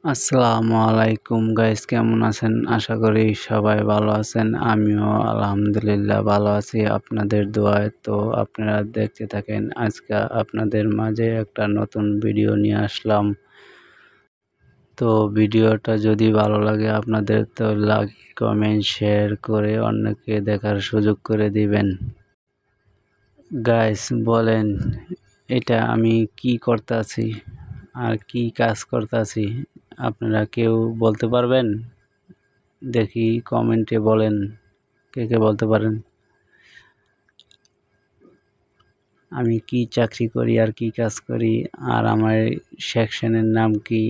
আসসালামু আলাইকুম গাইস, কেমন আছেন? আশা করি সবাই ভালো আছেন। আমিও আলহামদুলিল্লাহ ভালো আছি আপনাদের দোয়ায়। তো আপনারা দেখতে থাকেন। আজকে আপনাদের মাঝে একটা নতুন ভিডিও নিয়ে আসলাম। তো ভিডিওটা যদি ভালো লাগে আপনাদের, তো লাইক কমেন্ট শেয়ার করে অন্যকে দেখার সুযোগ করে দিবেন। গাইস বলেন, এটা আমি কি করতেছি আর কি কাজ করতেছি আপনারা কেউ বলতে পারবেন? দেখি কমেন্টে বলেন কে কে বলতে পারেন। আমি কি চাকরি করি আর কি কাজ করি আর আমার সেকশনের নাম কি,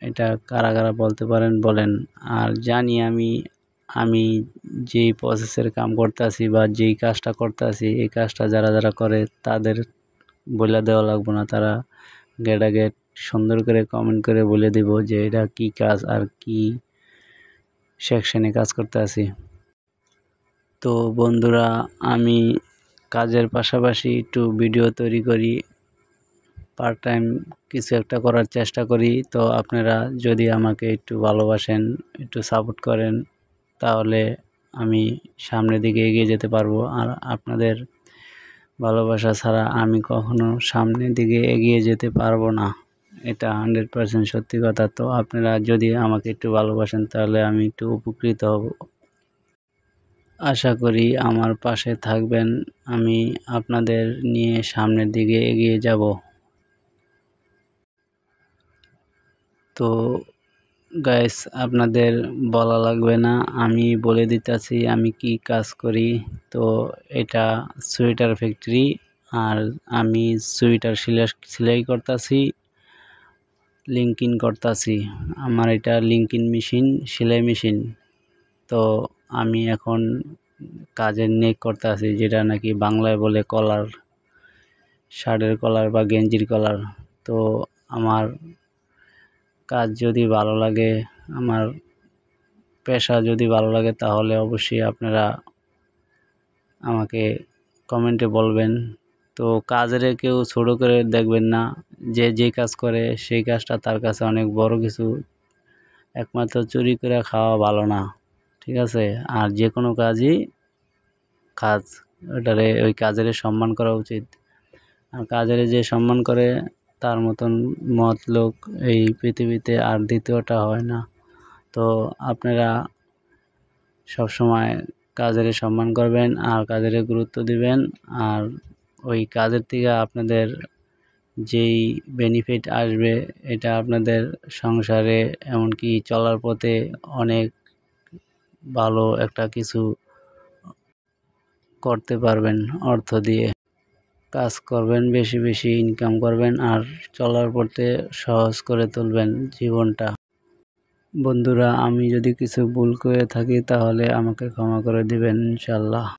এটা কারা কারা বলতে পারেন বলেন। আর জানি আমি যেই প্রসেসের কাম করতেছি বা যেই কাজটা করতেছি, এই কাজটা যারা যারা করে তাদের বলে দেওয়া লাগবে না। তারা গেট সুন্দর করে কমেন্ট করে বলে দিব যে এটা কি কাজ আর কি সেকশনে কাজ করতে আছি। তো বন্ধুরা, আমি কাজের পাশাপাশি একটু ভিডিও তৈরি করি, পার্ট টাইম কিছু একটা করার চেষ্টা করি। তো আপনারা যদি আমাকে একটু ভালোবাসেন, একটু সাপোর্ট করেন, তাহলে আমি সামনের দিকে এগিয়ে যেতে পারবো। আর আপনাদের ভালোবাসা ছাড়া আমি কখনো সামনের দিকে এগিয়ে যেতে পারবো না, এটা 100% সত্যি কথা। তো আপনারা যদি আমাকে একটু ভালোবাসেন তাহলে আমি একটু উপকৃত হব। আশা করি আমার পাশে থাকবেন। আমি আপনাদের নিয়ে সামনের দিকে এগিয়ে যাব। তো গাইস, আপনাদের বলা লাগবে না, আমি বলে দিতেছি আমি কি কাজ করি। তো এটা সোয়েটার ফ্যাক্টরি, আর আমি সোয়েটার সেলাই করতেছি, লিঙ্কিন করতেছি। আমার এটা লিঙ্কিন মেশিন, সেলাই মেশিন। তো আমি এখন কাজের নেক করতে আছি, যেটা নাকি বাংলায় বলে কলার, শার্টের কলার বা গেঞ্জির কলার। তো আমার কাজ যদি ভালো লাগে, আমার পেশা যদি ভালো লাগে, তাহলে অবশ্যই আপনারা আমাকে কমেন্টে বলবেন। তো কাজের কেউ ছোট করে দেখবেন না, যে যে কাজ করে সেই কাজটা তার কাছে অনেক বড় কিছু। একমাত্র চুরি করে খাওয়া ভালো না, ঠিক আছে? আর যে কোনো কাজই কাজ, ওই কাজের সম্মান করা উচিত। আর কাজের যে সম্মান করে তার মতন মহৎ লোক এই পৃথিবীতে আর দ্বিতীয়টা হয় না। তো আপনারা সবসময় কাজের সম্মান করবেন আর কাজের গুরুত্ব দিবেন। আর ওই কাজের থেকে আপনাদের যেই বেনিফিট আসবে, এটা আপনাদের সংসারে এমনকি চলার পথে অনেক ভালো একটা কিছু করতে পারবেন। অর্থ দিয়ে কাজ করবেন, বেশি বেশি ইনকাম করবেন আর চলার পথে সহজ করে তুলবেন জীবনটা। বন্ধুরা, আমি যদি কিছু ভুল করে থাকি তাহলে আমাকে ক্ষমা করে দিবেন ইনশাল্লাহ।